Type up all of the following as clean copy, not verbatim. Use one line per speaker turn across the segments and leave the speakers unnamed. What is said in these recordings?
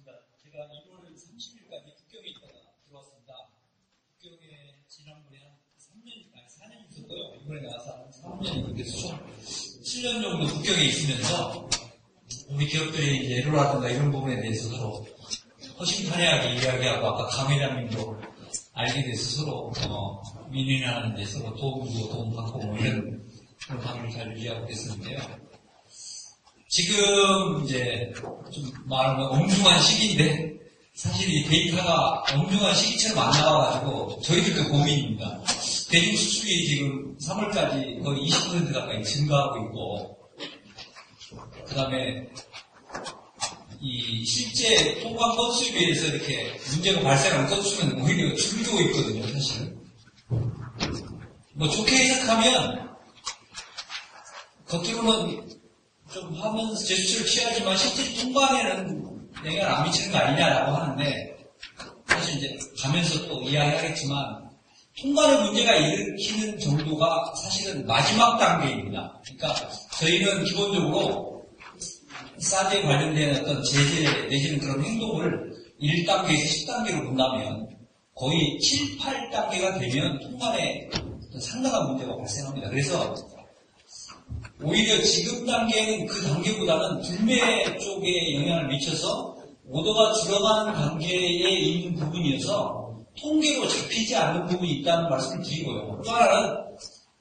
반갑습니다. 제가 1월 30일까지 북경에 있다가 들어왔습니다. 북경에 지난번에 한 4년 있었고요. 이번에 나와서 한 3년, 그래서 총 7년 정도 북경에 있으면서 우리 기업들이 이제 에로라든가 이런 부분에 대해서 서로 허심탄회하게 이야기하고 아까 강 회장님도 알게 돼서 서로 민의하는 데 서로 도움 주고 도움 받고 뭐 이런 관계를 잘 유지하고 있었는데요. 지금 이제 좀 말하면 엄중한 시기인데 사실 이 데이터가 엄중한 시기처럼 안 나와가지고 저희들도 고민입니다. 대중 수출이 지금 3월까지 거의 20% 가까이 증가하고 있고, 그 다음에 이 실제 통관 건수에 비해서 이렇게 문제가 발생하는 건수는 오히려 줄고 있거든요, 사실은. 뭐 좋게 해석하면 겉으로는 좀 하면서 제스처를 취하지만 실제 통관에는 영향을 안 미치는 거 아니냐라고 하는데, 사실 이제 가면서 또 이야기하겠지만 통관의 문제가 일으키는 정도가 사실은 마지막 단계입니다. 그러니까 저희는 기본적으로 사드에 관련된 어떤 제재 내지는 그런 행동을 1단계에서 10단계로 본다면 거의 7, 8단계가 되면 통관에 상당한 문제가 발생합니다. 그래서 오히려 지금 단계는 그 단계보다는 불매 쪽에 영향을 미쳐서 오더가 들어가는 단계에 있는 부분이어서 통계로 잡히지 않는 부분이 있다는 말씀을 드리고요. 또 하나는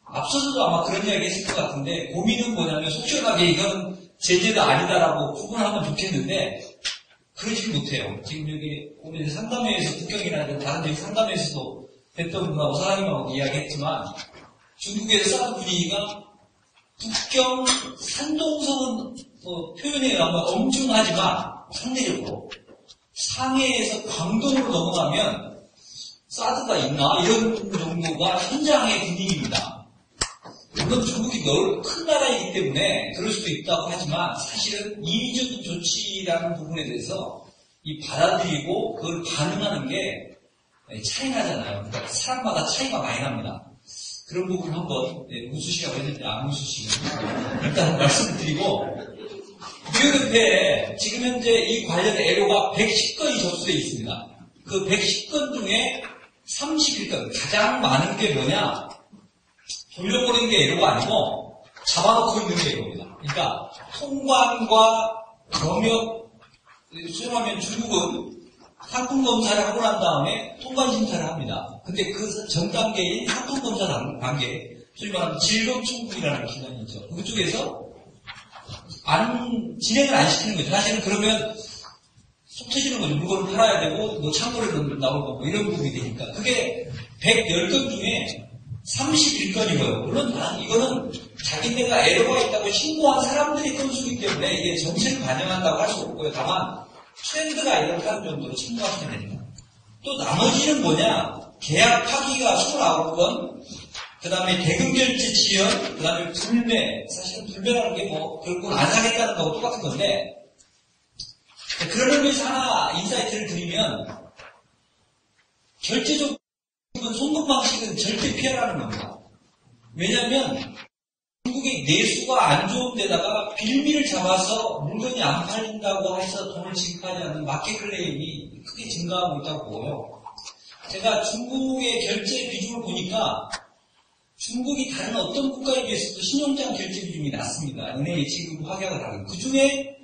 앞서서도 아마 그런 이야기 했을 것 같은데, 고민은 뭐냐면 속 시원하게 이건 제재가 아니다라고 구분하면 좋겠는데 그러지 못해요. 지금 여기 오늘 상담회에서 북경이나 다른 데 상담회에서도 됐던 분하고 사장님하고 이야기했지만 중국에서 사드 분위기가 북경 산동성은 표현에 의하면 엄중하지만 상대적으로 상해에서 광동으로 넘어가면 사드가 있나 이런 정도가 현장의 분위기입니다. 물론 중국이 큰 나라이기 때문에 그럴 수도 있다고 하지만 사실은 인위적인 조치라는 부분에 대해서 이 받아들이고 그걸 반응하는 게 차이 나잖아요. 그러니까 사람마다 차이가 많이 납니다. 그런 부분 한번 우수 씨가 했는데 안 우수 씨가 일단 말씀을 드리고, 기업협회에 지금 현재 이 관련 애로가 110건이 접수되어 있습니다. 그 110건 중에 31건 가장 많은 게 뭐냐? 돌려보내는 게 애로가 아니고 잡아놓고 있는 게 애로입니다. 그러니까 통관과 검역, 수용하면 중국은 상품 검사를 하고 난 다음에 통관 심사를 합니다. 근데 그 전 단계인 상품 검사 단계, 소위 말하면 질병충국이라는 기관이 있죠. 그쪽에서 진행을 안 시키는 거죠. 사실은 그러면 속 터지는 거죠. 물건을 팔아야 되고, 뭐 창고를 나오고, 뭐 이런 부분이 되니까. 그게 110건 중에 31건이고요. 물론 이거는 자기네가 에러가 있다고 신고한 사람들이 건수이기 때문에 이게 전체를 반영한다고 할 수 없고요. 다만 트렌드가 이렇다는 정도로 참고하시면 됩니다. 또 나머지는 뭐냐? 계약 파기가 29건, 그 다음에 대금결제 지연, 그 다음에 불매. 사실은 불매라는 게 뭐 결국은 안 사겠다는 거하고 똑같은 건데, 그런 의미에서 하나 인사이트를 드리면, 결제적 송금 방식은 절대 피하라는 겁니다. 왜냐하면 중국의 내수가 안 좋은 데다가 빌미를 잡아서 물건이 안 팔린다고 해서 돈을 지급하지 않는 마켓 클레임이 크게 증가하고 있다고 보여요. 제가 중국의 결제 비중을 보니까 중국이 다른 어떤 국가에 비해서도 신용장 결제 비중이 낮습니다. 은행의 지급 확약을 하는. 그 중에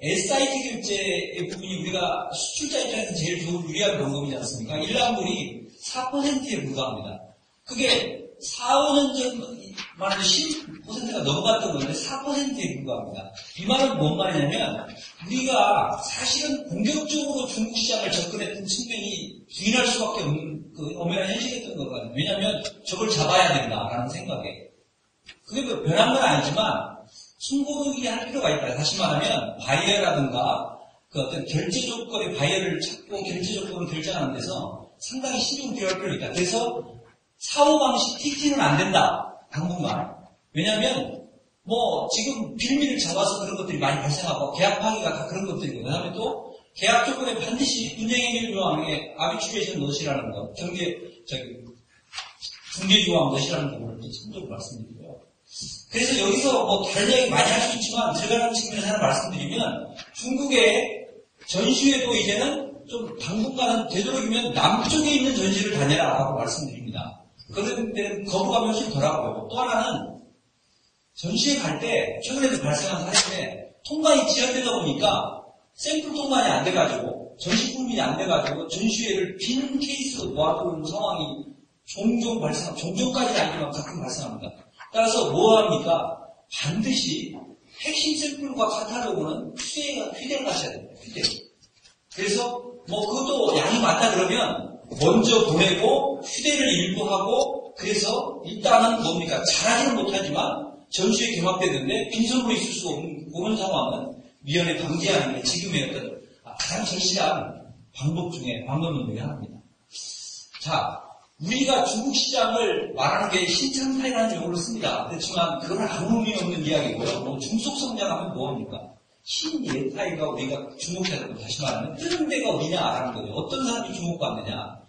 SIT 결제의 부분이 우리가 수출자 입장에서 제일 좋은 유리한 방법이지 않습니까? 일란불이 4%에 불과합니다. 그게 4, 5년 전 말하면 10%가 넘어갔던 건데 4%에 불과합니다. 이 말은 뭔 말이냐면 우리가 사실은 공격적으로 중국 시장을 접근했던 측면이 부인할 수밖에 없는 그 엄연한 현실이었던 거거든요. 왜냐하면 저걸 잡아야 된다라는 생각에. 그게 뭐 변한 건 아니지만 승부르기 할 필요가 있다. 다시 말하면 바이어라든가 그 어떤 결제 조건의 바이어를 찾고 결제 조건을 결정하는 데서 상당히 신중을 필요할 필요가 있다. 그래서 사후방식 TT는 안 된다. 당분간. 왜냐하면 뭐 지금 빌미를 잡아서 그런 것들이 많이 발생하고 계약 파기가 다 그런 것들이고, 그다음에 또 계약 조건에 반드시 분쟁행위 조항에 아비추레이션 넣으시라는 것, 중개 조항 넣으시라는 부분을 참조로 말씀드리고요. 그래서 여기서 뭐 다른 이야기 많이 할 수 있지만 들어가는 측면에서 하나 말씀드리면, 중국의 전시회도 이제는 좀 당분간은 되도록이면 남쪽에 있는 전시를 다녀라라고 말씀드립니다. 그런 데는 거부감이 훨씬 덜하고요. 또 하나는 전시회 갈 때 최근에도 발생한 사례인데 통관이 지연되다 보니까 샘플 통관이 안 돼가지고 전시품이 안 돼가지고 전시회를 빈 케이스로 모아두는 상황이 종종까지는 아니지만 가끔 발생합니다. 따라서 뭐 합니까? 반드시 핵심 샘플과 카탈로그는 휴대를 하셔야 됩니다. 휴대. 그래서 그것도 양이 많다 그러면 먼저 보내고 휴대를 일부 하고 그래서 일단은 뭡니까? 잘하지는 못하지만 전시회 개막되는데 빈손으로 있을 수 없는 상황은 미연에 방지하는 게 지금의 어떤 가장 절실한 방법 중에 하나입니다. 자, 우리가 중국 시장을 말하는 게 신창사회라는 용어를 씁니다. 그렇지만 그건 아무 의미 없는 이야기고요. 중속 성장하면 뭐합니까? 신예타이가 우리가 주목해서 다시 말하면 뜨는 데가 어디냐라는 거죠. 어떤 사람이 주목받느냐.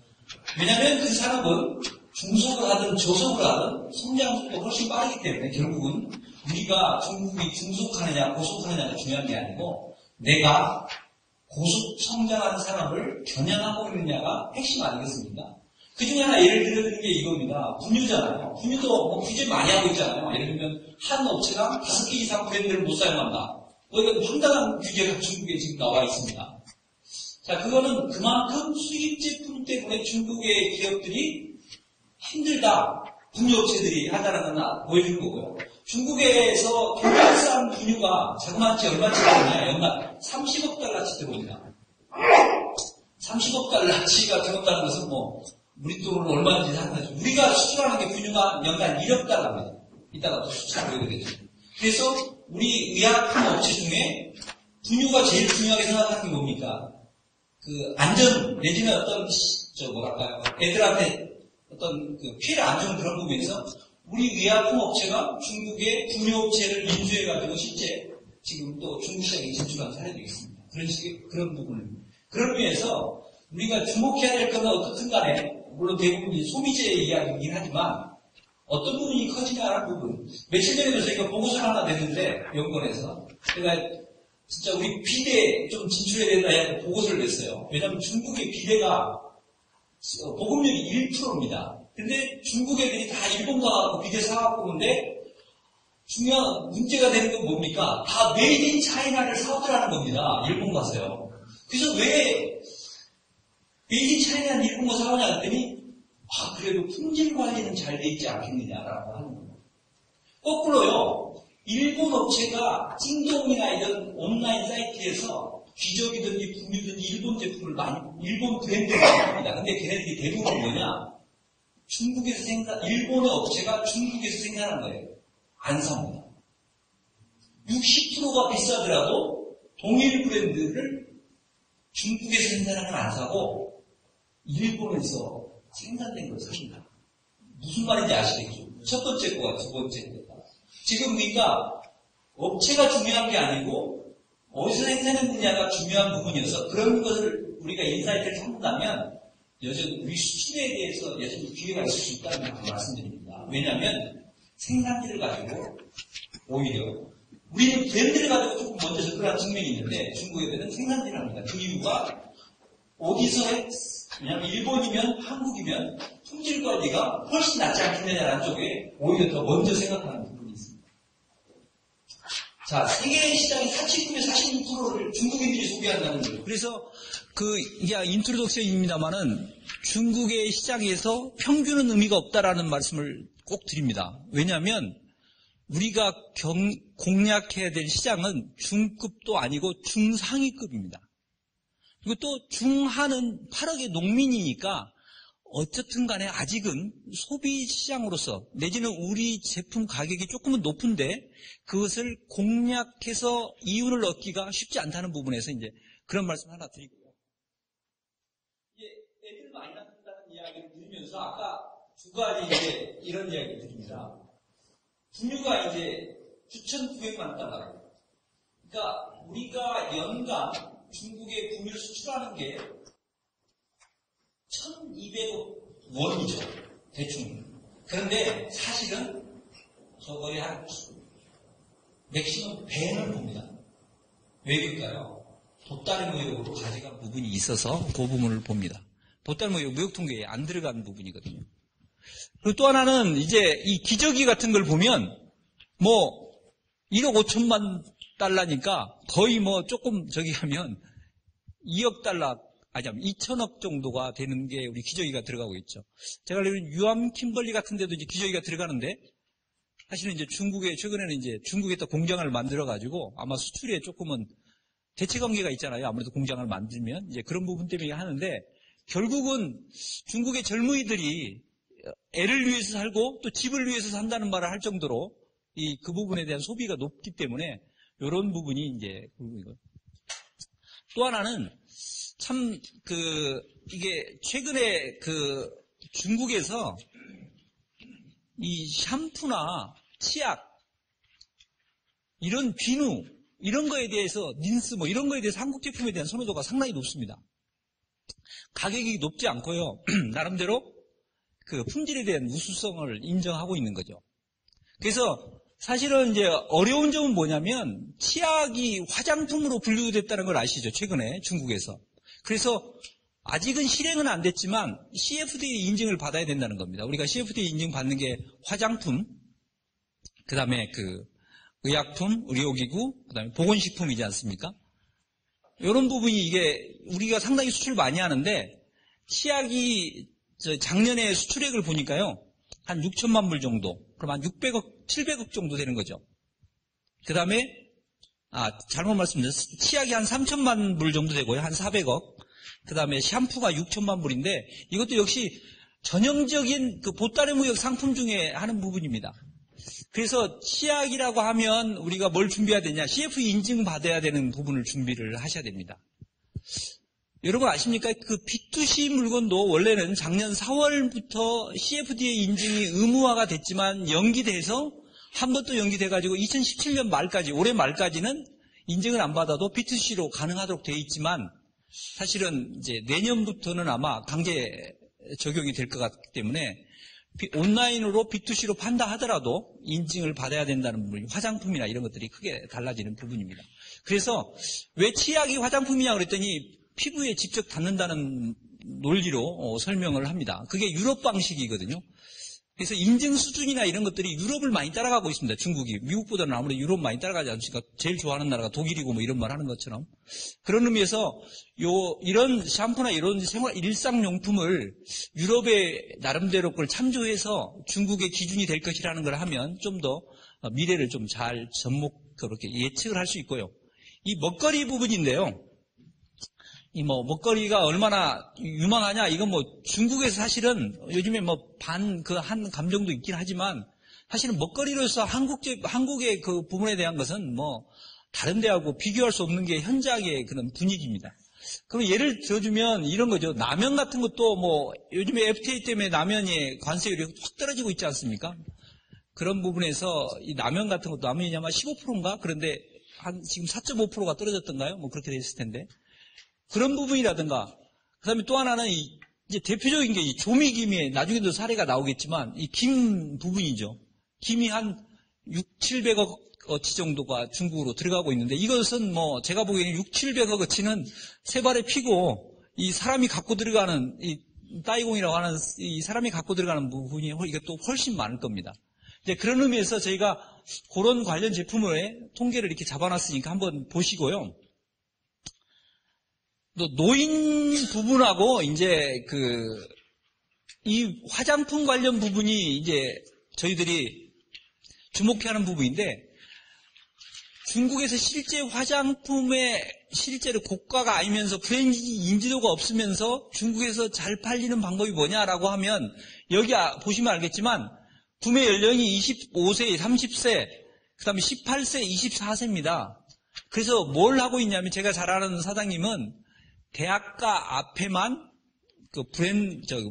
왜냐하면 그 사람은 중속을 하든 저속을 하든 성장속도 훨씬 빠르기 때문에 결국은 우리가 중국이 중속하느냐 고속하느냐가 중요한 게 아니고 내가 고속 성장하는 사람을 겨냥하고 있느냐가 핵심 아니겠습니까? 그 중에 하나 예를 들어드리는 게 이겁니다. 분유잖아요. 분유도 규제 많이 하고 있잖아요. 예를 들면 한 업체가 5개 이상 브랜드를 못 사용한다. 이건 황당한 규제가 중국에 지금 나와 있습니다. 자, 그거는 그만큼 수입 제품 때문에 중국의 기업들이 힘들다. 분유업체들이 하다는 건 보여주는 거고요. 중국에서 경찰산 분유가 자그마치 얼마치 들어오냐? 연간 30억 달러치 들어옵니다. 30억 달러치가 들어온다는 것은 우리 돈으로 얼마인지 상관없죠. 우리가 수출하는 게 분유가 연간 1억 달러입니다. 이따가 또 수치를 보여드리겠죠. 그래서 우리 의약품 업체 중에 분유가 제일 중요하게 생각하는 게 뭡니까? 그 안전 내지는 어떤 애들한테 어떤 피해를 안 주는 그런 부분에서 우리 의약품 업체가 중국의 분유 업체를 인수해가지고 실제 지금 또 중국 시장에 진출한 사례도 있습니다. 그런 부분을. 그런 의미에서 우리가 주목해야 될 것은 어떻든 간에 물론 대부분이 소비재의 이야기이긴 하지만 어떤 부분이 커지냐라는 부분. 며칠 전에도 저희가 보고서를 하나 냈는데 연구원에서 제가 진짜 우리 비대 좀 진출해야 된다 해서 보고서를 냈어요. 왜냐하면 중국의 비대가 보급률이 1%입니다. 근데 중국 애들이 다 일본 가고 비대 사갖고 오는데 중요한 문제가 되는 건 뭡니까? 다 메이드 인 차이나를 사오더라는 겁니다. 일본 가서요. 그래서 왜 메이드 인 차이나는 일본 거 사오냐 했더니 그래도 품질 관리는 잘 돼 있지 않겠느냐라고 하는 겁니다. 거꾸로요. 일본 업체가 찡동이나 이런 온라인 사이트에서 기저귀든지 분유든지 일본 제품을 일본 브랜드를 삽니다. 근데 걔네들이 대부분 뭐냐? 일본의 업체가 중국에서 생산한 거예요. 안 삽니다. 60%가 비싸더라도 동일 브랜드를 중국에서 생산한 건 안 사고 일본에서 생산된 걸 삽니다. 무슨 말인지 아시겠죠? 첫 번째 거와 두 번째 거가. 지금 그러니까 업체가 중요한 게 아니고 어디서 생산했느냐가 중요한 부분이어서 그런 것을 우리가 인사이트를 삼는다면 여전히 우리 수출에 대해서 여전히 기회가 있을 수 있다는 걸 말씀드립니다. 왜냐하면 생산기를 가지고 오히려 우리는 브랜드를 가지고 조금 먼저 접근한 측면이 있는데 중국 애들은 생산기를 합니다. 그 이유가 어디서 왜냐하면 일본이면 한국이면 품질 관리가 훨씬 낫지 않겠느냐라는 쪽에 오히려 더 먼저 생각하는 부분이 있습니다. 자, 세계 시장의 46%를 중국인들이 소비한다는 거예요.
그래서 이게 인트로덕션입니다만은 중국의 시장에서 평균은 의미가 없다라는 말씀을 꼭 드립니다. 왜냐하면 우리가 공략해야 될 시장은 중급도 아니고 중상위급입니다. 그리고 또 중하는 8억의 농민이니까 어쨌든 간에 아직은 소비 시장으로서 내지는 우리 제품 가격이 조금은 높은데 그것을 공략해서 이윤을 얻기가 쉽지 않다는 부분에서 이제 그런 말씀 하나 드리고요.
애들 많이 낳는다는 이야기를 들으면서 아까 두 가지 이제 이런 이야기를 드립니다. 분유가 이제 9,900만 달러예요. 그러니까 우리가 연간 중국에 분유를 수출하는 게 1,200억 원이죠. 대충. 그런데 사실은 거의 한 맥시멈 배는 봅니다. 왜 그럴까요? 보따리 무역으로 가져간
부분이 있어서 그 부분을 봅니다. 보따리 무역 통계에 안 들어간 부분이거든요. 그리고 또 하나는 이제 이 기저귀 같은 걸 보면 뭐 1억 5천만 달러니까 거의 뭐 조금 저기 하면 2억 달러, 아니 2천억 정도가 되는 게 우리 기저귀가 들어가고 있죠. 제가 알기로는 유암 킴벌리 같은 데도 이제 기저귀가 들어가는데 사실은 이제 최근에는 이제 중국에다 공장을 만들어가지고 아마 수출에 조금은 대체 관계가 있잖아요. 아무래도 공장을 만들면 이제 그런 부분 때문에 하는데 결국은 중국의 젊은이들이 애를 위해서 살고 또 집을 위해서 산다는 말을 할 정도로 그 부분에 대한 소비가 높기 때문에 이런 부분이 이제 또 하나는 참 이게 최근에 중국에서 이 샴푸나 치약 이런 비누 이런 거에 대해서 린스 뭐 이런 거에 대해서 한국 제품에 대한 선호도가 상당히 높습니다. 가격이 높지 않고요. 나름대로 그 품질에 대한 우수성을 인정하고 있는 거죠. 그래서 사실은 이제 어려운 점은 뭐냐면 치약이 화장품으로 분류됐다는 걸 아시죠? 최근에 중국에서. 그래서 아직은 실행은 안 됐지만 CFDA 인증을 받아야 된다는 겁니다. 우리가 CFDA 인증 받는 게 화장품, 그 다음에 의약품, 의료기구, 그 다음에 보건식품이지 않습니까? 이런 부분이 이게 우리가 상당히 수출 많이 하는데 치약이 작년에 수출액을 보니까요. 한 6천만 불 정도. 그럼 한 600억, 700억 정도 되는 거죠. 그 다음에, 잘못 말씀드렸어요. 치약이 한 3천만 불 정도 되고요. 한 400억. 그 다음에 샴푸가 6천만 불인데 이것도 역시 전형적인 보따리 무역 상품 중에 하는 부분입니다. 그래서 치약이라고 하면 우리가 뭘 준비해야 되냐? CFE 인증 받아야 되는 부분을 준비를 하셔야 됩니다. 여러분 아십니까? B2C 물건도 원래는 작년 4월부터 CFDA 인증이 의무화가 됐지만 연기돼서 한 번 또 연기돼가지고 2017년 말까지, 올해 말까지는 인증을 안 받아도 B2C로 가능하도록 되어 있지만 사실은 이제 내년부터는 아마 강제 적용이 될 것 같기 때문에 온라인으로 B2C로 판다 하더라도 인증을 받아야 된다는 부분이 화장품이나 이런 것들이 크게 달라지는 부분입니다. 그래서 왜 치약이 화장품이냐 그랬더니 피부에 직접 닿는다는 논리로 설명을 합니다. 그게 유럽 방식이거든요. 그래서 인증 수준이나 이런 것들이 유럽을 많이 따라가고 있습니다. 중국이. 미국보다는 아무래도 유럽 많이 따라가지 않습니까? 제일 좋아하는 나라가 독일이고 뭐 이런 말 하는 것처럼. 그런 의미에서 이런 샴푸나 이런 일상용품을 유럽의 나름대로 그걸 참조해서 중국의 기준이 될 것이라는 걸 하면 좀 더 미래를 좀 잘 그렇게 예측을 할 수 있고요. 이 먹거리 부분인데요. 먹거리가 얼마나 유망하냐, 이건 중국에서 사실은 요즘에 한 감정도 있긴 하지만, 사실은 먹거리로서 한국의 그 부분에 대한 것은 다른 데하고 비교할 수 없는 게 현장의 그런 분위기입니다. 그럼 예를 들어주면 이런 거죠. 라면 같은 것도 요즘에 FTA 때문에 라면의 관세율이 확 떨어지고 있지 않습니까? 그런 부분에서 이 라면 같은 것도 라면이 아마 15%인가? 그런데 지금 4.5%가 떨어졌던가요? 그렇게 돼 있을 텐데. 그런 부분이라든가, 그 다음에 또 하나는 이제 대표적인 게 이 조미김에 나중에도 사례가 나오겠지만, 이 김 부분이죠. 김이 한 700억어치 정도가 중국으로 들어가고 있는데, 이것은 제가 보기에는 700억어치는 세 발에 피고, 이 사람이 갖고 들어가는, 이 따이공이라고 하는 이 사람이 갖고 들어가는 부분이 이것도 훨씬 많을 겁니다. 이제 그런 의미에서 저희가 그런 관련 제품을 통계를 이렇게 잡아놨으니까 한번 보시고요. 또 노인 부분하고 이제 이 화장품 관련 부분이 이제 저희들이 주목해야 하는 부분인데, 중국에서 실제 화장품의 실제로 고가가 아니면서 브랜드 인지도가 없으면서 중국에서 잘 팔리는 방법이 뭐냐라고 하면, 여기 보시면 알겠지만 구매 연령이 25세, 30세, 그 다음에 18세, 24세입니다. 그래서 뭘 하고 있냐면, 제가 잘 아는 사장님은 대학가 앞에만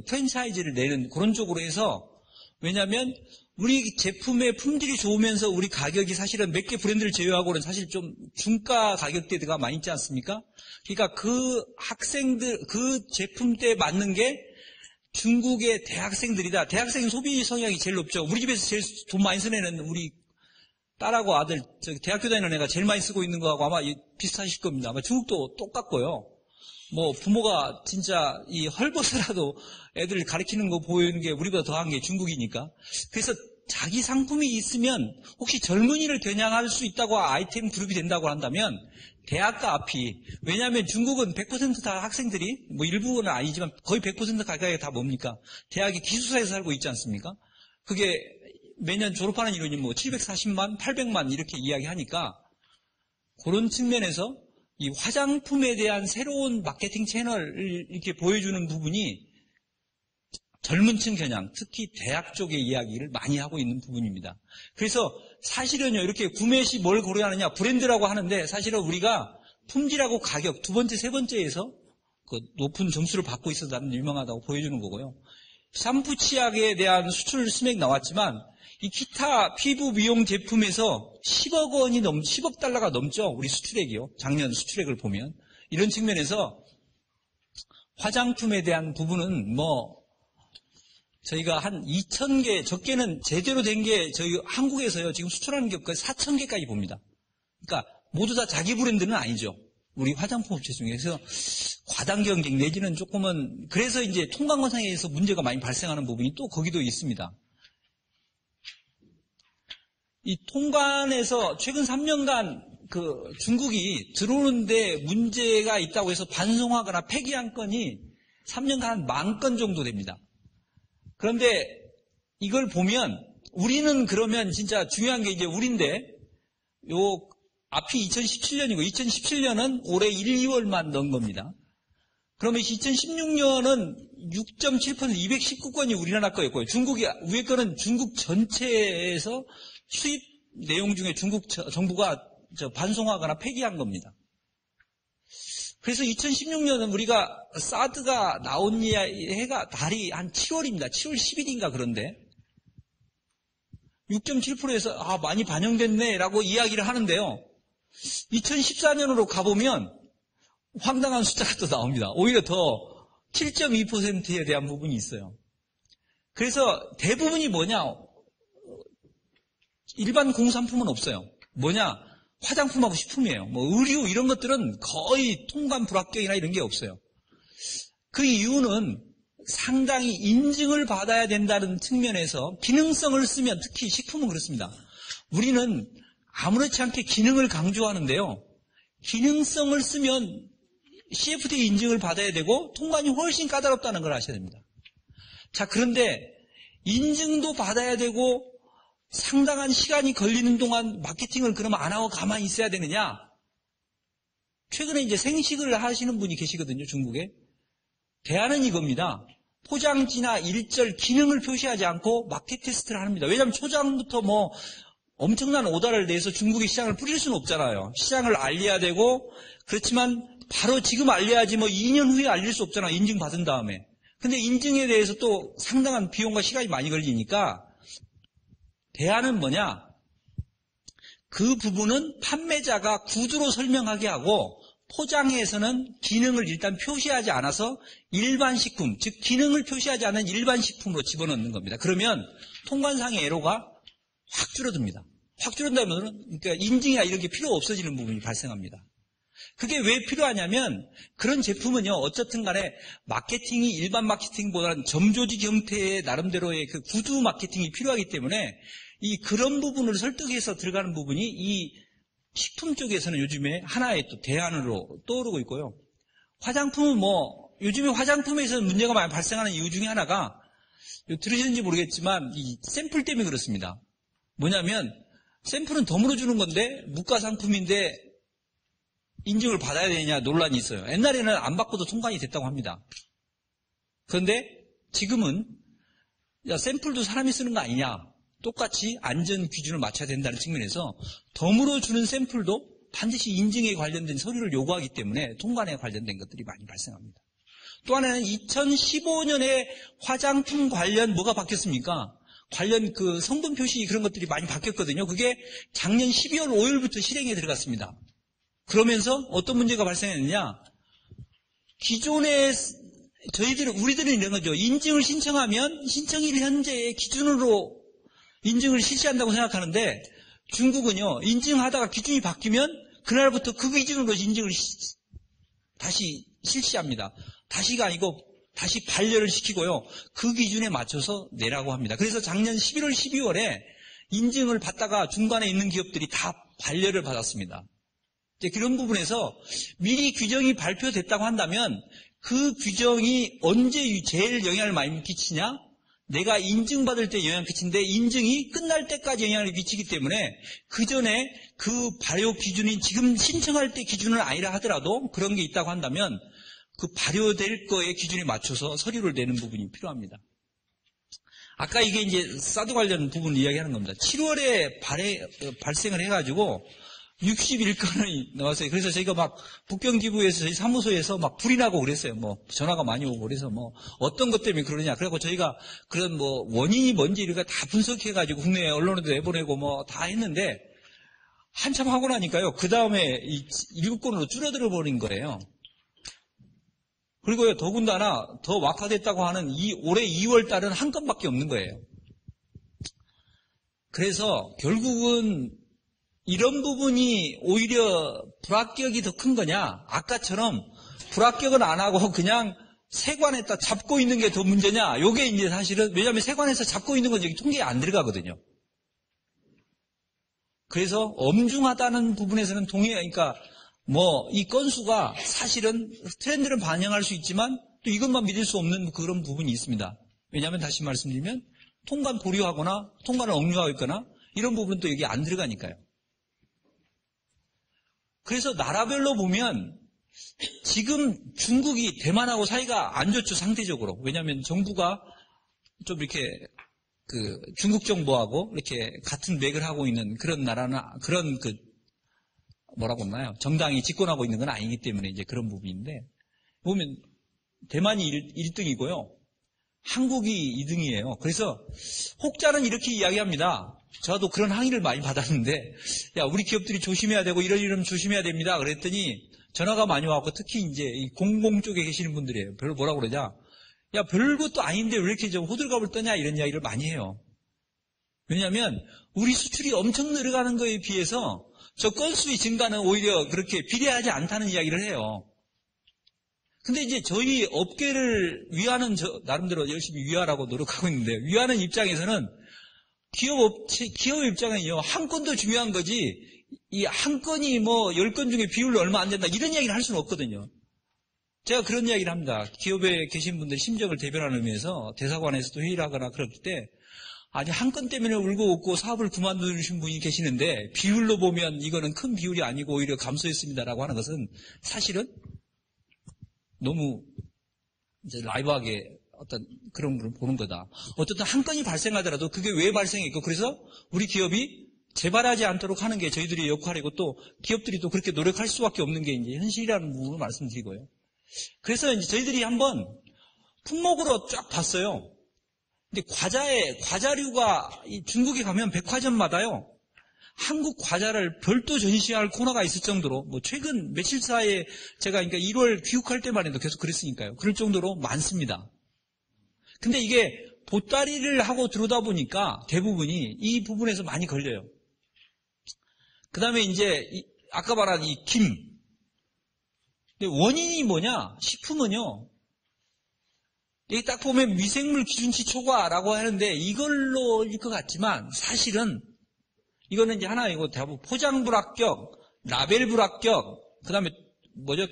프랜차이즈를 내는 그런 쪽으로 해서, 왜냐하면 우리 제품의 품질이 좋으면서 우리 가격이 사실은 몇 개 브랜드를 제외하고는 사실 좀 중가 가격대가 많이 있지 않습니까? 그러니까 그 학생들, 그 제품대에 맞는 게 중국의 대학생들이다. 대학생 소비 성향이 제일 높죠. 우리 집에서 제일 돈 많이 쓰는 애는 우리 딸하고 아들, 대학교 다니는 애가 제일 많이 쓰고 있는 거하고 아마 비슷하실 겁니다. 아마 중국도 똑같고요. 뭐 부모가 진짜 이 헐벗어라도 애들 가르치는 거 보이는 게 우리보다 더한 게 중국이니까. 그래서 자기 상품이 있으면 혹시 젊은이를 겨냥할 수 있다고 아이템 그룹이 된다고 한다면 대학가 앞이, 왜냐하면 중국은 100% 다 학생들이, 뭐 일부는 아니지만 거의 100% 가까이 다 뭡니까? 대학의 기숙사에서 살고 있지 않습니까? 그게 매년 졸업하는 인원이 뭐 740만, 800만 이렇게 이야기하니까 그런 측면에서 이 화장품에 대한 새로운 마케팅 채널을 이렇게 보여주는 부분이 젊은 층 겨냥, 특히 대학 쪽의 이야기를 많이 하고 있는 부분입니다. 그래서 사실은요, 이렇게 구매 시 뭘 고려하느냐, 브랜드라고 하는데 사실은 우리가 품질하고 가격, 두 번째, 세 번째에서 그 높은 점수를 받고 있어서 나는 유명하다고 보여주는 거고요. 샴푸 치약에 대한 수출 스맥 나왔지만 이 기타 피부 미용 제품에서 10억 달러가 넘죠. 우리 수출액이요. 작년 수출액을 보면. 이런 측면에서 화장품에 대한 부분은 저희가 한 2,000개, 적게는 제대로 된 게 저희 한국에서요, 지금 수출하는 게 4,000개까지 봅니다. 그러니까 모두 다 자기 브랜드는 아니죠. 우리 화장품 업체 중에서 과당 경쟁 내지는 조금은, 그래서 이제 통관관상에서 문제가 많이 발생하는 부분이 또 거기도 있습니다. 이 통관에서 최근 3년간 중국이 들어오는데 문제가 있다고 해서 반송하거나 폐기한 건이 3년간 한 10,000건 정도 됩니다. 그런데 이걸 보면 우리는 그러면 진짜 중요한 게 이제 우리인데 요 앞이 2017년이고 2017년은 올해 1, 2월만 넣은 겁니다. 그러면 2016년은 6.7% 219건이 우리나라 거였고요. 중국이 위에 거는 중국 전체에서 수입 내용 중에 중국 정부가 반송하거나 폐기한 겁니다. 그래서 2016년은 우리가 사드가 나온 해가 달이 한 7월입니다. 7월 10일인가 그런데 6.7%에서 많이 반영됐네 라고 이야기를 하는데요. 2014년으로 가보면 황당한 숫자가 또 나옵니다. 오히려 더 7.2%에 대한 부분이 있어요. 그래서 대부분이 뭐냐? 일반 공산품은 없어요. 뭐냐? 화장품하고 식품이에요. 의류 이런 것들은 거의 통관 불합격이나 이런 게 없어요. 그 이유는 상당히 인증을 받아야 된다는 측면에서 기능성을 쓰면, 특히 식품은 그렇습니다. 우리는 아무렇지 않게 기능을 강조하는데요. 기능성을 쓰면 CFDA 인증을 받아야 되고 통관이 훨씬 까다롭다는 걸 아셔야 됩니다. 자, 그런데 인증도 받아야 되고 상당한 시간이 걸리는 동안 마케팅을 그러면 안 하고 가만히 있어야 되느냐? 최근에 이제 생식을 하시는 분이 계시거든요, 중국에. 대안은 이겁니다. 포장지나 일절 기능을 표시하지 않고 마켓 테스트를 합니다. 왜냐하면 초장부터 엄청난 오다를 내서 중국의 시장을 뿌릴 수는 없잖아요. 시장을 알려야 되고, 그렇지만 바로 지금 알려야지 2년 후에 알릴 수 없잖아요. 인증받은 다음에. 근데 인증에 대해서 또 상당한 비용과 시간이 많이 걸리니까 대안은 뭐냐? 그 부분은 판매자가 구두로 설명하게 하고 포장에서는 기능을 일단 표시하지 않아서 일반 식품, 즉 기능을 표시하지 않은 일반 식품으로 집어넣는 겁니다. 그러면 통관상의 애로가 확 줄어듭니다. 확 줄어든다면 그러니까 인증이나 이런 게 필요 없어지는 부분이 발생합니다. 그게 왜 필요하냐면 그런 제품은요, 어쨌든 간에 마케팅이 일반 마케팅보다는 점조직 형태의 나름대로의 그 구두 마케팅이 필요하기 때문에 그런 부분을 설득해서 들어가는 부분이 이 식품 쪽에서는 요즘에 하나의 또 대안으로 떠오르고 있고요. 화장품은 요즘에 화장품에서 문제가 많이 발생하는 이유 중에 하나가 들으셨는지 모르겠지만 이 샘플 때문에 그렇습니다. 뭐냐면 샘플은 덤으로 주는 건데 무가 상품인데 인증을 받아야 되느냐 논란이 있어요. 옛날에는 안 받고도 통관이 됐다고 합니다. 그런데 지금은 샘플도 사람이 쓰는 거 아니냐, 똑같이 안전 기준을 맞춰야 된다는 측면에서 덤으로 주는 샘플도 반드시 인증에 관련된 서류를 요구하기 때문에 통관에 관련된 것들이 많이 발생합니다. 또 하나는 2015년에 화장품 관련 뭐가 바뀌었습니까? 관련 그 성분 표시 그런 것들이 많이 바뀌었거든요. 그게 작년 12월 5일부터 실행에 들어갔습니다. 그러면서 어떤 문제가 발생했느냐? 기존에 우리들은 이런 거죠. 인증을 신청하면 신청일 현재의 기준으로 인증을 실시한다고 생각하는데 중국은요, 인증하다가 기준이 바뀌면 그날부터 그 기준으로 인증을 다시 실시합니다. 다시가 아니고 다시 반려를 시키고요. 그 기준에 맞춰서 내라고 합니다. 그래서 작년 11월, 12월에 인증을 받다가 중간에 있는 기업들이 다 반려를 받았습니다. 이제 그런 부분에서 미리 규정이 발표됐다고 한다면 그 규정이 언제 제일 영향을 많이 끼치냐? 내가 인증받을 때 영향을 끼치는데 인증이 끝날 때까지 영향을 끼치기 때문에 그 전에 그 발효 기준이 지금 신청할 때 기준은 아니라 하더라도 그런 게 있다고 한다면 그 발효될 거에 기준에 맞춰서 서류를 내는 부분이 필요합니다. 아까 이게 이제 사드 관련 부분 이야기하는 겁니다. 7월에 발생을 해가지고 61건이 나왔어요. 그래서 저희가 막 북경지부에서 저희 사무소에서 막 불이 나고 그랬어요. 뭐 전화가 많이 오고 그래서 뭐 어떤 것 때문에 그러냐. 그래갖고 저희가 그런 뭐 원인이 뭔지 이렇게 다 분석해가지고 국내 언론에도 내보내고 뭐 다 했는데 한참 하고 나니까요. 그 다음에 이 7건으로 줄어들어 버린 거예요. 그리고요, 더군다나 더 완화됐다고 하는 올해 2월 달은 한 건밖에 없는 거예요. 그래서 결국은 이런 부분이 오히려 불합격이 더 큰 거냐? 아까처럼 불합격은 안 하고 그냥 세관에다 잡고 있는 게 더 문제냐? 요게 이제 사실은, 왜냐하면 세관에서 잡고 있는 건 여기 통계에 안 들어가거든요. 그래서 엄중하다는 부분에서는 그러니까 이 건수가 사실은 트렌드를 반영할 수 있지만 또 이것만 믿을 수 없는 그런 부분이 있습니다. 왜냐하면 다시 말씀드리면 통관 보류하거나 통관을 억류하고 있거나 이런 부분은 또 여기 안 들어가니까요. 그래서 나라별로 보면 지금 중국이 대만하고 사이가 안 좋죠, 상대적으로. 왜냐하면 정부가 좀 이렇게 중국 정부하고 이렇게 같은 맥을 하고 있는 그런 나라나 그런 뭐라고 하나요? 정당이 집권하고 있는 건 아니기 때문에 이제 그런 부분인데 보면 대만이 1등이고요. 한국이 2등이에요. 그래서 혹자는 이렇게 이야기합니다. 저도 그런 항의를 많이 받았는데, 야, 우리 기업들이 조심해야 되고, 이러면 조심해야 됩니다. 그랬더니, 전화가 많이 와갖고, 특히 이제, 이 공공 쪽에 계시는 분들이에요. 별로 뭐라고 그러냐. 야, 별것도 아닌데 왜 이렇게 좀 호들갑을 떠냐, 이런 이야기를 많이 해요. 왜냐면, 우리 수출이 엄청 늘어가는 거에 비해서, 저 건수의 증가는 오히려 그렇게 비례하지 않다는 이야기를 해요. 근데 이제 저희 업계를 위하는, 나름대로 열심히 위하라고 노력하고 있는데, 위하는 입장에서는, 기업 입장은요, 한 건도 중요한 거지, 이 한 건이 10건 중에 비율로 얼마 안 된다, 이런 이야기를 할 수는 없거든요. 제가 그런 이야기를 합니다. 기업에 계신 분들 심정을 대변하는 의미에서 대사관에서도 회의를 하거나 그럴 때, 아니, 한 건 때문에 울고 웃고 사업을 그만두신 분이 계시는데, 비율로 보면 이거는 큰 비율이 아니고 오히려 감소했습니다라고 하는 것은 사실은 너무 이제 라이브하게 어떤 그런 걸 보는 거다. 어쨌든 한 건이 발생하더라도 그게 왜 발생했고 그래서 우리 기업이 재발하지 않도록 하는 게 저희들의 역할이고 또 기업들이 또 그렇게 노력할 수밖에 없는 게 이제 현실이라는 부분을 말씀드리고요. 그래서 이제 저희들이 한번 품목으로 쫙 봤어요. 근데 과자류가 중국에 가면 백화점마다요. 한국 과자를 별도 전시할 코너가 있을 정도로 최근 며칠 사이에 제가 그러니까 1월 귀국할 때만 해도 계속 그랬으니까요. 그럴 정도로 많습니다. 근데 이게 보따리를 하고 들어오다 보니까 대부분이 이 부분에서 많이 걸려요. 그 다음에 이제 아까 말한 이 김. 근데 원인이 뭐냐? 식품은요. 여기 딱 보면 미생물 기준치 초과라고 하는데 이걸로일 것 같지만 사실은 이거는 이제 하나이고 대부분 포장 불합격, 라벨 불합격, 그 다음에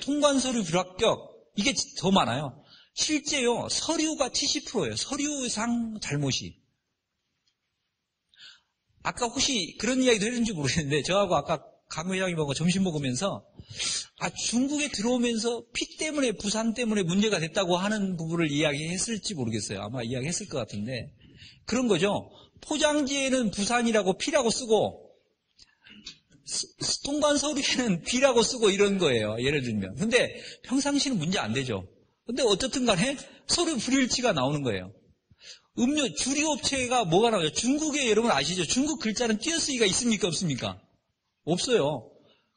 통관 서류 불합격 이게 더 많아요. 실제요, 서류가 70%예요. 서류상 잘못이. 아까 혹시 그런 이야기도 했는지 모르겠는데, 저하고 아까 강 회장님하고 점심 먹으면서, 중국에 들어오면서 피 때문에, 부산 때문에 문제가 됐다고 하는 부분을 이야기했을지 모르겠어요. 아마 이야기했을 것 같은데, 그런 거죠. 포장지에는 부산이라고 피라고 쓰고, 통관 서류에는 B라고 쓰고 이런 거예요. 예를 들면. 근데 평상시는 문제 안 되죠. 근데 어쨌든 간에 서류 불일치가 나오는 거예요. 주류업체가 뭐가 나와요? 중국에 여러분 아시죠? 중국 글자는 띄어쓰기가 있습니까? 없습니까? 없어요.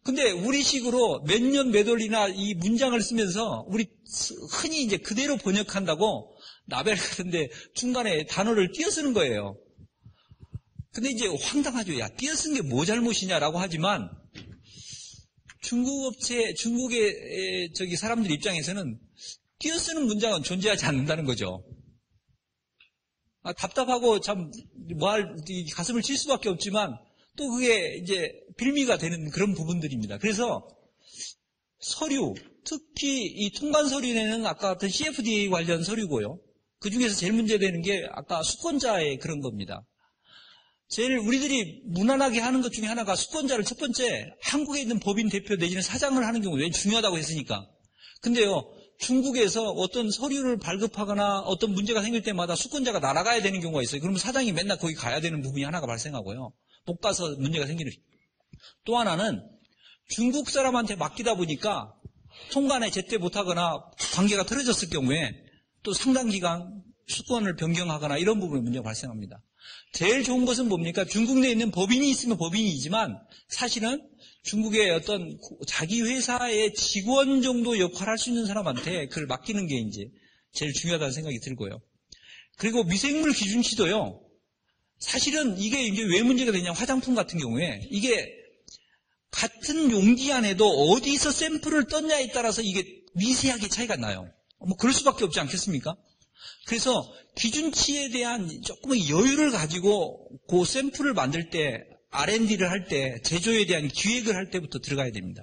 근데 우리식으로 몇 년 몇 월이나 이 문장을 쓰면서 우리 흔히 이제 그대로 번역한다고 라벨 같은데 중간에 단어를 띄어쓰는 거예요. 근데 이제 황당하죠. 야, 띄어쓴 게 뭐 잘못이냐라고 하지만 중국의 사람들 입장에서는 띄어쓰는 문장은 존재하지 않는다는 거죠. 답답하고 참 가슴을 칠 수밖에 없지만 또 그게 이제 빌미가 되는 그런 부분들입니다. 그래서 서류, 특히 이 통관 서류에는 아까 같은 CFDA 관련 서류고요. 그 중에서 제일 문제되는 게 아까 수권자의 그런 겁니다. 제일 우리들이 무난하게 하는 것 중에 하나가 수권자를 첫 번째 한국에 있는 법인 대표 내지는 사장을 하는 경우 왜 중요하다고 했으니까. 근데요, 중국에서 어떤 서류를 발급하거나 어떤 문제가 생길 때마다 수권자가 날아가야 되는 경우가 있어요. 그러면 사장이 맨날 거기 가야 되는 부분이 하나가 발생하고요. 못 가서 문제가 생기는. 또 하나는 중국 사람한테 맡기다 보니까 통관에 제때 못하거나 관계가 틀어졌을 경우에 또 상당 기간 수권을 변경하거나 이런 부분에 문제가 발생합니다. 제일 좋은 것은 뭡니까? 중국 내에 있는 법인이 있으면 법인이지만 사실은 중국의 어떤 자기 회사의 직원 정도 역할을 할 수 있는 사람한테 그걸 맡기는 게 이제 제일 중요하다는 생각이 들고요. 그리고 미생물 기준치도요. 사실은 이게 이제 왜 문제가 되냐? 화장품 같은 경우에 이게 같은 용기 안에도 어디서 샘플을 떴냐에 따라서 이게 미세하게 차이가 나요. 뭐 그럴 수밖에 없지 않겠습니까? 그래서 기준치에 대한 조금의 여유를 가지고 그 샘플을 만들 때 R&D를 할 때 제조에 대한 기획을 할 때부터 들어가야 됩니다.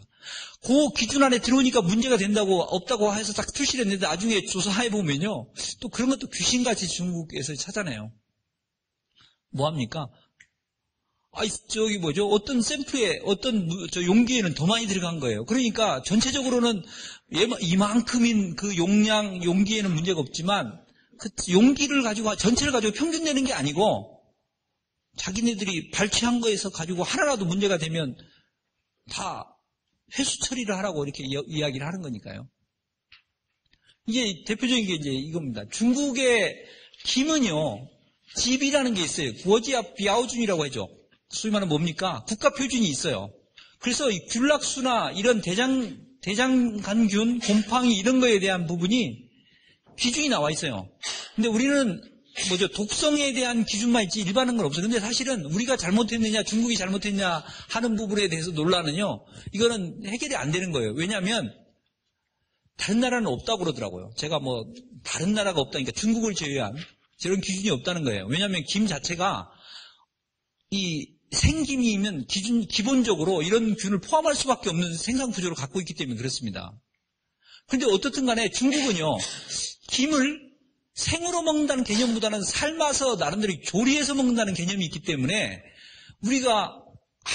그 기준 안에 들어오니까 문제가 된다고 없다고 해서 딱 출시를 했는데 나중에 조사해 보면요. 또 그런 것도 귀신같이 중국에서 찾아내요. 뭐합니까? 어떤 샘플에, 어떤 용기에는 더 많이 들어간 거예요. 그러니까 전체적으로는 이만큼인 그 용기에는 문제가 없지만 그 용기를 가지고, 전체를 가지고 평균 내는 게 아니고 자기네들이 발췌한 거에서 가지고 하나라도 문제가 되면 다 회수 처리를 하라고 이렇게 이야기를 하는 거니까요. 이게 대표적인 게 이제 이겁니다. 중국의 김은요, 집이라는 게 있어요. 구어지압 비아오준이라고 하죠. 소위 말하면 뭡니까? 국가 표준이 있어요. 그래서 이 균락수나 이런 대장간균, 곰팡이 이런 거에 대한 부분이 기준이 나와 있어요. 근데 우리는 독성에 대한 기준만 있지 일반한 건 없어요. 근데 사실은 우리가 잘못했느냐, 중국이 잘못했냐 하는 부분에 대해서 논란은요, 이거는 해결이 안 되는 거예요. 왜냐하면 다른 나라는 없다고 그러더라고요. 제가 다른 나라가 없다니까 중국을 제외한 저런 기준이 없다는 거예요. 왜냐하면 김 자체가 이 생김이면 기본적으로 이런 균을 포함할 수밖에 없는 생산 구조를 갖고 있기 때문에 그렇습니다. 그런데 어떻든 간에 중국은요, 김을 생으로 먹는다는 개념보다는 삶아서 나름대로 조리해서 먹는다는 개념이 있기 때문에 우리가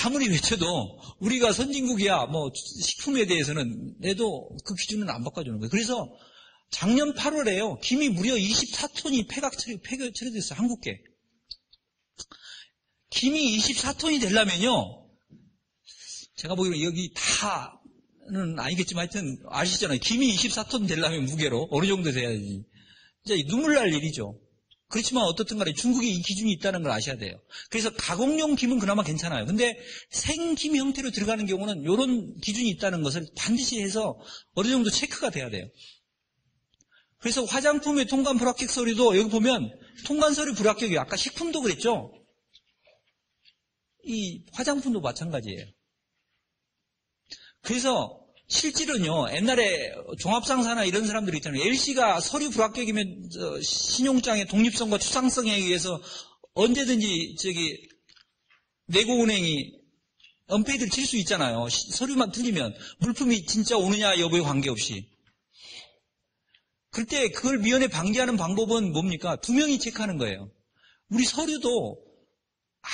아무리 외쳐도 우리가 선진국이야 식품에 대해서는 해도 그 기준은 안 바꿔주는 거예요. 그래서 작년 8월에요. 김이 무려 24톤이 폐가 처리됐어요. 한국계. 김이 24톤이 되려면요. 제가 보기에는 여기 다는 아니겠지만 하여튼 아시잖아요. 김이 24톤 되려면 무게로 어느 정도 돼야지. 이제 눈물 날 일이죠. 그렇지만 어떻든 간에 중국에 이 기준이 있다는 걸 아셔야 돼요. 그래서 가공용 김은 그나마 괜찮아요. 근데 생김 형태로 들어가는 경우는 이런 기준이 있다는 것을 반드시 해서 어느 정도 체크가 돼야 돼요. 그래서 화장품의 통관 불합격 서류도 여기 보면 통관 서류 불합격이 아까 식품도 그랬죠. 이 화장품도 마찬가지예요. 그래서 실질은요, 옛날에 종합상사나 이런 사람들이 있잖아요. LC가 서류 불합격이면 신용장의 독립성과 추상성에 의해서 언제든지 내고은행이 언페이드를 칠 수 있잖아요. 서류만 틀리면 물품이 진짜 오느냐 여부에 관계없이. 그때 그걸 미연에 방지하는 방법은 뭡니까? 2명이 체크하는 거예요. 우리 서류도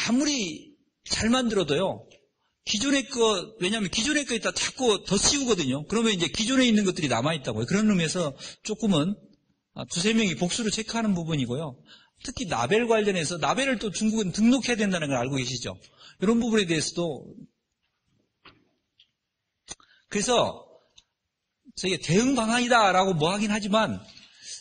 아무리 잘 만들어도요, 왜냐하면 기존의 거 있다 자꾸 더 씌우거든요. 그러면 이제 기존에 있는 것들이 남아있다고요. 그런 의미에서 조금은 2-3명이 복수로 체크하는 부분이고요. 특히 라벨 관련해서, 라벨을 또 중국은 등록해야 된다는 걸 알고 계시죠? 이런 부분에 대해서도. 그래서 저게 대응 방안이다라고 하긴 하지만,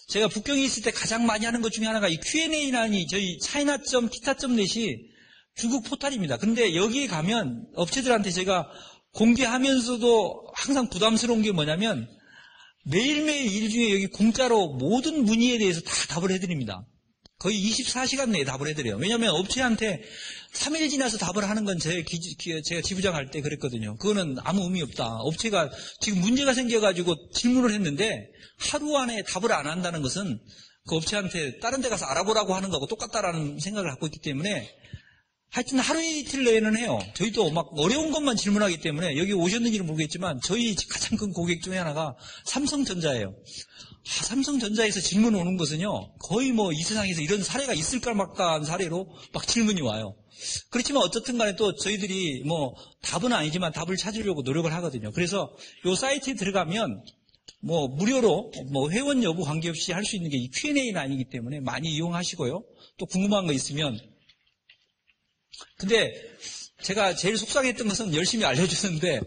제가 북경에 있을 때 가장 많이 하는 것 중에 하나가 이 Q&A란이 저희 china.kita.net이 중국 포탈입니다. 근데 여기에 가면 업체들한테 제가 공개하면서도 항상 부담스러운 게 뭐냐면 매일매일 일 중에 여기 공짜로 모든 문의에 대해서 다 답을 해드립니다. 거의 24시간 내에 답을 해드려요. 왜냐하면 업체한테 3일 지나서 답을 하는 건 제가 지부장할 때 그랬거든요. 그거는 아무 의미 없다. 업체가 지금 문제가 생겨가지고 질문을 했는데 하루 안에 답을 안 한다는 것은 그 업체한테 다른 데 가서 알아보라고 하는 거하고 똑같다라는 생각을 갖고 있기 때문에 하여튼 하루 이틀 내에는 해요. 저희도 막 어려운 것만 질문하기 때문에 여기 오셨는지는 모르겠지만 저희 가장 큰 고객 중에 하나가 삼성전자예요. 삼성전자에서 질문 오는 것은요, 거의 뭐 이 세상에서 이런 사례가 있을까 말까한 사례로 막 질문이 와요. 그렇지만 어쨌든 간에 또 저희들이 뭐 답은 아니지만 답을 찾으려고 노력을 하거든요. 그래서 요 사이트에 들어가면 뭐 무료로 뭐 회원 여부 관계없이 할 수 있는 게 이 Q&A는 아니기 때문에 많이 이용하시고요. 또 궁금한 거 있으면. 근데 제가 제일 속상했던 것은 열심히 알려주는데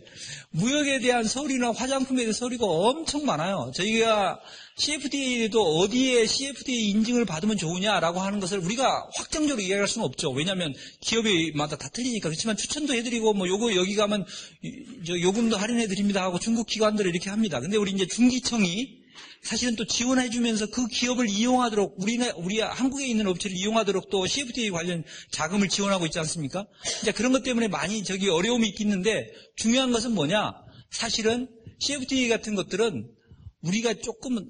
무역에 대한 서류나 화장품에 대한 서류가 엄청 많아요. 저희가 CFDA에도 어디에 CFDA 인증을 받으면 좋으냐라고 하는 것을 우리가 확정적으로 이야기할 수는 없죠. 왜냐하면 기업마다 다 틀리니까. 그렇지만 추천도 해드리고 뭐 요거 여기 가면 요금도 할인해드립니다 하고 중국 기관들을 이렇게 합니다. 근데 우리 이제 중기청이 사실은 또 지원해주면서 그 기업을 이용하도록 우리 한국에 있는 업체를 이용하도록 또 CFDA 관련 자금을 지원하고 있지 않습니까? 이제 그런 것 때문에 많이 어려움이 있겠는데 중요한 것은 뭐냐? 사실은 CFDA 같은 것들은 우리가 조금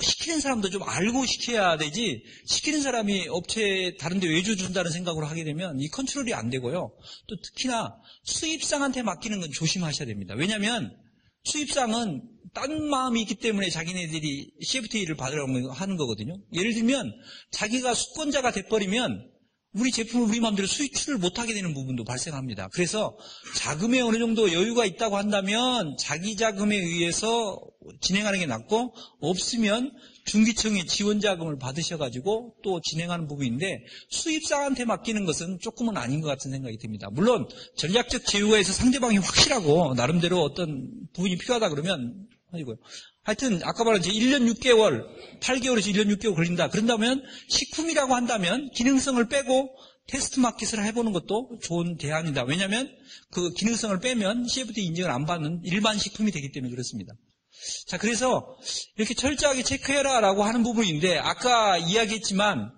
시키는 사람도 좀 알고 시켜야 되지 시키는 사람이 업체에 다른 데 외주 준다는 생각으로 하게 되면 이 컨트롤이 안 되고요. 또 특히나 수입상한테 맡기는 건 조심하셔야 됩니다. 왜냐하면 수입상은 딴 마음이 있기 때문에 자기네들이 CFDA를 받으려고 하는 거거든요. 예를 들면 자기가 수권자가 돼버리면 우리 제품을 우리 마음대로 수출을 못하게 되는 부분도 발생합니다. 그래서 자금에 어느 정도 여유가 있다고 한다면 자기 자금에 의해서 진행하는 게 낫고 없으면 중기청의 지원 자금을 받으셔가지고 또 진행하는 부분인데 수입상한테 맡기는 것은 조금은 아닌 것 같은 생각이 듭니다. 물론 전략적 제휴가 있어 상대방이 확실하고 나름대로 어떤 부분이 필요하다 그러면 아니고요. 하여튼 아까 말한 1년 6개월, 8개월에서 1년 6개월 걸린다. 그런다면 식품이라고 한다면 기능성을 빼고 테스트 마켓을 해보는 것도 좋은 대안이다. 왜냐하면 그 기능성을 빼면 CFD 인증을 안 받는 일반 식품이 되기 때문에 그렇습니다. 자, 그래서 이렇게 철저하게 체크해라라고 하는 부분인데 아까 이야기했지만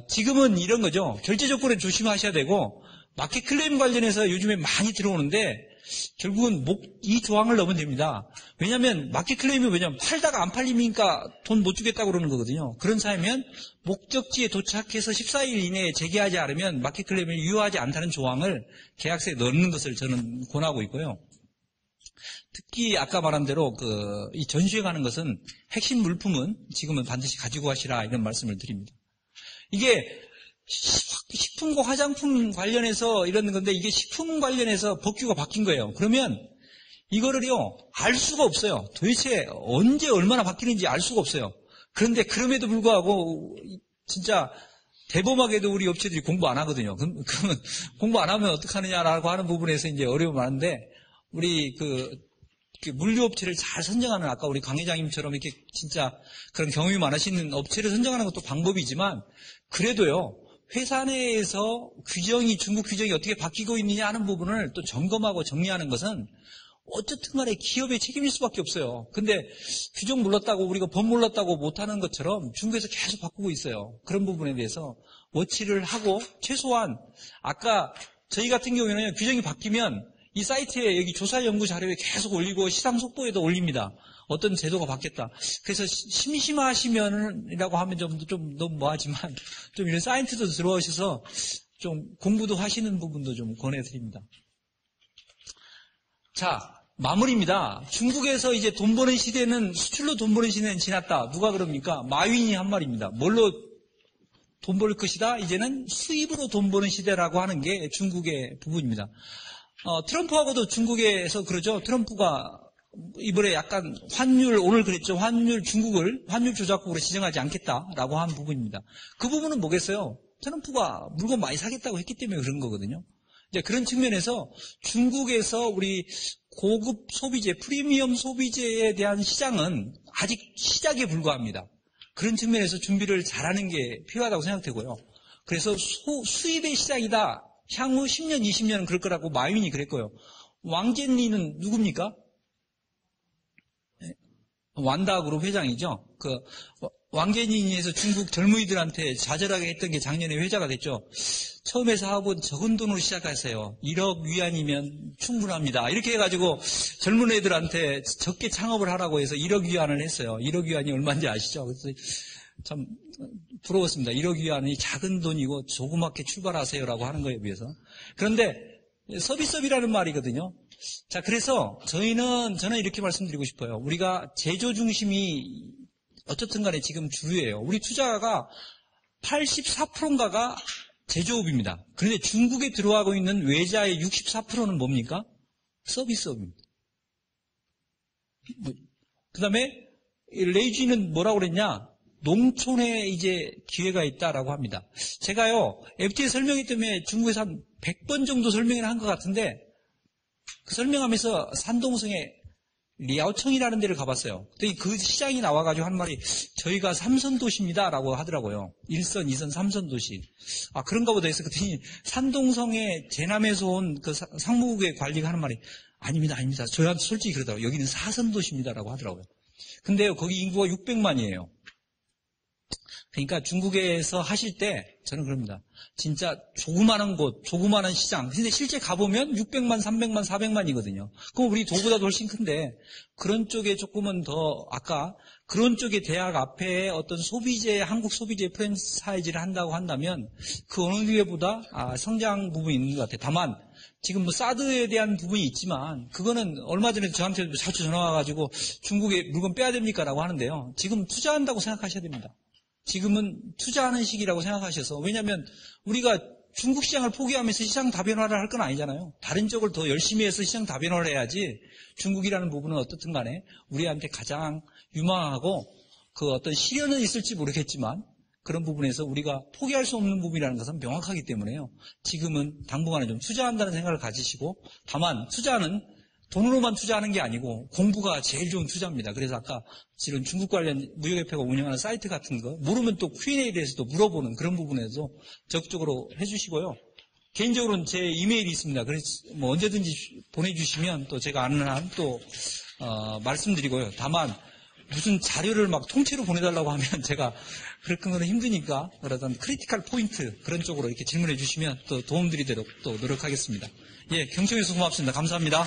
지금은 이런 거죠. 결제 조건에 조심하셔야 되고 마켓 클레임 관련해서 요즘에 많이 들어오는데 결국은 이 조항을 넣으면 됩니다. 왜냐하면 마켓 클레임이 왜냐면 팔다가 안 팔리니까 돈 못 주겠다고 그러는 거거든요. 그런 사이면 목적지에 도착해서 14일 이내에 재개하지 않으면 마켓 클레임을 유효하지 않다는 조항을 계약서에 넣는 것을 저는 권하고 있고요. 특히 아까 말한 대로 이 전시회 가는 것은 핵심 물품은 지금은 반드시 가지고 가시라 이런 말씀을 드립니다. 이게 식품과 화장품 관련해서 이런 건데 이게 식품 관련해서 법규가 바뀐 거예요. 그러면 이거를요 알 수가 없어요. 도대체 언제 얼마나 바뀌는지 알 수가 없어요. 그런데 그럼에도 불구하고 진짜 대범하게도 우리 업체들이 공부 안 하거든요. 그러면 공부 안 하면 어떡하느냐라고 하는 부분에서 이제 어려움이 많은데 우리 물류업체를 잘 선정하는 아까 우리 강 회장님처럼 이렇게 진짜 그런 경험이 많으시는 업체를 선정하는 것도 방법이지만 그래도요 회사 내에서 중국 규정이 어떻게 바뀌고 있느냐 하는 부분을 또 점검하고 정리하는 것은 어쨌든 간에 기업의 책임일 수밖에 없어요. 근데 규정 몰랐다고 우리가 법 몰랐다고 못하는 것처럼 중국에서 계속 바꾸고 있어요. 그런 부분에 대해서 워치를 하고 최소한 아까 저희 같은 경우에는 규정이 바뀌면 이 사이트에 여기 조사 연구 자료에 계속 올리고 시장 속보에도 올립니다. 어떤 제도가 바뀌었다. 그래서 심심하시면이라고 하면 좀 너무 뭐하지만 좀 이런 사이트도 들어오셔서 좀 공부도 하시는 부분도 좀 권해드립니다. 자, 마무리입니다. 중국에서 이제 돈 버는 시대는 수출로 돈 버는 시대는 지났다. 누가 그럽니까? 마윈이 한 말입니다. 뭘로 돈 벌 것이다? 이제는 수입으로 돈 버는 시대라고 하는 게 중국의 부분입니다. 트럼프하고도 중국에서 그러죠. 트럼프가 이번에 약간 오늘 그랬죠. 중국을 환율 조작국으로 지정하지 않겠다라고 한 부분입니다. 그 부분은 뭐겠어요? 트럼프가 물건 많이 사겠다고 했기 때문에 그런 거거든요. 이제 그런 측면에서 중국에서 우리 고급 소비재, 프리미엄 소비재에 대한 시장은 아직 시작에 불과합니다. 그런 측면에서 준비를 잘하는 게 필요하다고 생각되고요. 그래서 수입의 시장이다. 향후 10년, 20년은 그럴 거라고 마윈이 그랬고요. 왕젠리는 누굽니까? 완다 그룹 회장이죠. 그 왕健林에서 중국 젊은이들한테 좌절하게 했던 게 작년에 회자가 됐죠. 처음에 사업은 적은 돈으로 시작하세요. 1억 위안이면 충분합니다. 이렇게 해가지고 젊은 애들한테 적게 창업을 하라고 해서 1억 위안을 했어요. 1억 위안이 얼마인지 아시죠? 그래서 참 부러웠습니다. 1억 위안이 작은 돈이고 조그맣게 출발하세요라고 하는 거에 비해서. 그런데 서비스업이라는 말이거든요. 자, 그래서 저는 이렇게 말씀드리고 싶어요. 우리가 제조 중심이 어쨌든 간에 지금 주류예요. 우리 투자가 84%인가가 제조업입니다. 그런데 중국에 들어가고 있는 외자의 64%는 뭡니까? 서비스업입니다. 그 다음에 레이지는 뭐라고 그랬냐? 농촌에 이제 기회가 있다라고 합니다. 제가요, FTA 설명회 때문에 중국에서 한 100번 정도 설명을 한 것 같은데, 그 설명하면서 산동성에 리아오청이라는 데를 가봤어요. 그때 그 시장이 나와가지고 한 말이 저희가 3선 도시입니다라고 하더라고요. 1선, 2선, 3선 도시. 아 그런가 보다 해서 그랬더니 산동성에 제남에서 온 그 상무국의 관리가 하는 말이 아닙니다. 저희한테 솔직히 그러더라고요. 여기는 4선 도시입니다라고 하더라고요. 근데요 거기 인구가 600만이에요. 그러니까 중국에서 하실 때 저는 그럽니다. 진짜 조그마한 곳, 조그마한 시장. 근데 실제 가보면 600만, 300만, 400만이거든요. 그럼 우리 도보다도 훨씬 큰데 그런 쪽에 조금은 더 아까 그런 쪽에 대학 앞에 어떤 소비재, 한국 소비재 프랜차이즈를 한다고 한다면 그 어느 데보다 성장 부분이 있는 것 같아요. 다만 지금 뭐 사드에 대한 부분이 있지만 그거는 얼마 전에 저한테 자주 전화 와가지고 중국에 물건 빼야 됩니까? 라고 하는데요. 지금 투자한다고 생각하셔야 됩니다. 지금은 투자하는 시기라고 생각하셔서 왜냐하면 우리가 중국 시장을 포기하면서 시장 다변화를 할 건 아니잖아요. 다른 쪽을 더 열심히 해서 시장 다변화를 해야지 중국이라는 부분은 어떻든 간에 우리한테 가장 유망하고 그 어떤 시련은 있을지 모르겠지만 그런 부분에서 우리가 포기할 수 없는 부분이라는 것은 명확하기 때문에요. 지금은 당분간은 좀 투자한다는 생각을 가지시고 다만 투자는 돈으로만 투자하는 게 아니고 공부가 제일 좋은 투자입니다. 그래서 아까 지금 중국 관련 무역협회가 운영하는 사이트 같은 거 모르면 또 Q&A에 대해서도 물어보는 그런 부분에서 적극적으로 해주시고요. 개인적으로는 제 이메일이 있습니다. 그래서 뭐 언제든지 보내주시면 또 제가 아는 한 또 말씀드리고요. 다만 무슨 자료를 막 통째로 보내달라고 하면 제가 그런 거는 힘드니까 그러던 크리티컬 포인트 그런 쪽으로 이렇게 질문해 주시면 또 도움드리도록 또 노력하겠습니다. 예, 경청해주셔서 고맙습니다. 감사합니다.